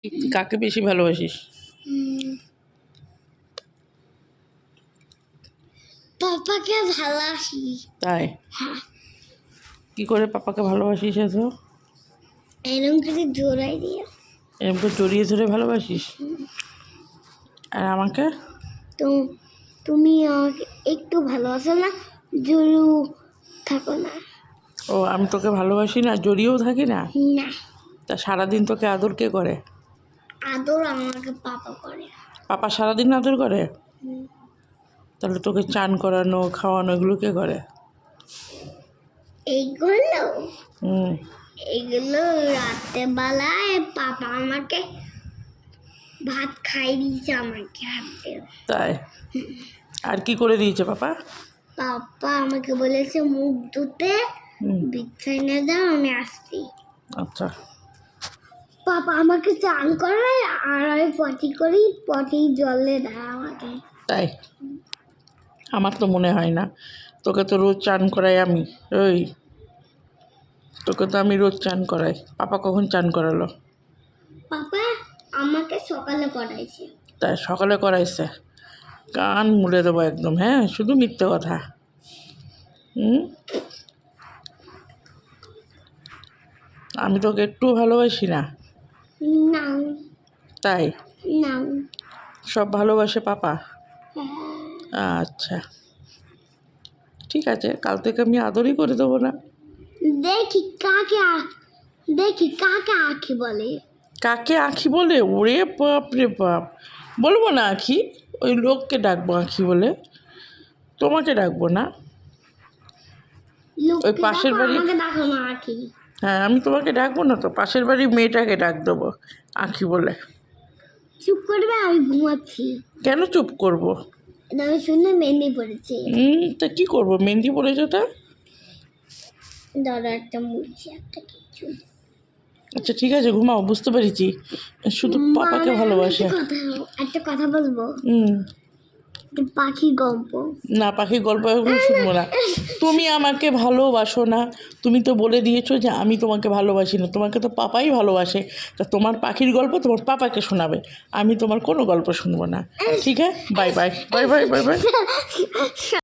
তুই কাকে বেশি ভালোবাসিস? পাপাকে ভালোবাসি। তাই? হ্যাঁ, কি করে পাপাকে ভালোবাসিস এত? এরকম করে জোড়াই দিয়ে। এরকম করে জড়িয়ে ধরে ভালোবাসিস? আর আমাকে? তো তুমি আমাকে একটু ভালোবাসো না, জোরু থাকো না। ও, আমি তোকে ভালোবাসি না, জড়িয়েও থাকি না? না, তা সারাদিন তোকে আদর কে করে? আদর আমাকে পাপা করে। পাপা সারাদিন আদর করে? হুম, তাহলে তোকে চান করানো, খাওয়ানো এগুলো কে করে? এইগুলো হুম। এগুলো রাতের বেলায় পাপা আমাকে ভাত খাই দিয়েছে আমাকে হাতে। তাই? আর কি করে দিয়েছে পাপা? পাপা আমাকে বলেছে মুখ ধুতে, হুম। বিছানায় নিয়ে যাও, আমি আসছি। আচ্ছা। পাপা আমাকে চান করায় আর আমি পটি করি, পটি জলে দেয় আমাকে। তাই? আমার তো মনে হয় না, তোকে তো রোজ চান করাই আমি। ওই, তোকে তো আমি রোজ চান করাই। পাপা কখন চান করালো? পাপা আমাকে সকালে করাইছে। তাই? সকালে করাইছে? কান মুড়ে দেবো একদম, হ্যাঁ? শুধু মিথ্যে কথা। হুম। আমি তোকে একটু ভালোবাসি না? না, তাই? না। সব ভালোবাসে পাপা? হ্যাঁ। আচ্ছা, ঠিক আছে, কাল থেকে আমি আদরই করে দেবো না। দেখি কাকে দেখি কাকে আঁখি বলে। কাকে আঁখি বলে? ওরে বাপ রে বাপ! বলবো না আঁখি, ওই লোককে ডাকবো আঁখি বলে, তোমাকে ডাকবো না। লোককে ওই পাশের ডাকো, বাড়ি, আমাকে ডাকো না আঁখি। হ্যাঁ আমি তোমাকে ডাকবো না তো, পাশের বাড়ির মেয়েটাকে ডাক দেবো আঁখি বলে। চুপ করবে, আমি ঘুমাচ্ছি। কেন চুপ করবো? আমি শুনে মেহেন্দি পড়েছি। তা কি করবো, মেহেন্দি পড়েছো তা? দাদা একটা মুড়ছি একটা কিছু। আচ্ছা ঠিক আছে, ঘুমাও, বুঝতে পেরেছি। শুধু পাপাকে আমি ভালোবাসে। একটা কথা বলবো, হুম। একটা পাখি গল্প। না, পাখির গল্প এখন শুনবো না। তুমি আমাকে ভালোবাসো না, তুমি তো বলে দিয়েছো যে আমি তোমাকে ভালোবাসি না, তোমাকে তো পাপাই ভালোবাসে। তা তোমার পাখির গল্প তোমার পাপাকে শোনাবে, আমি তোমার কোনো গল্প শুনবো না। ঠিক আছে, bye bye bye bye bye bye.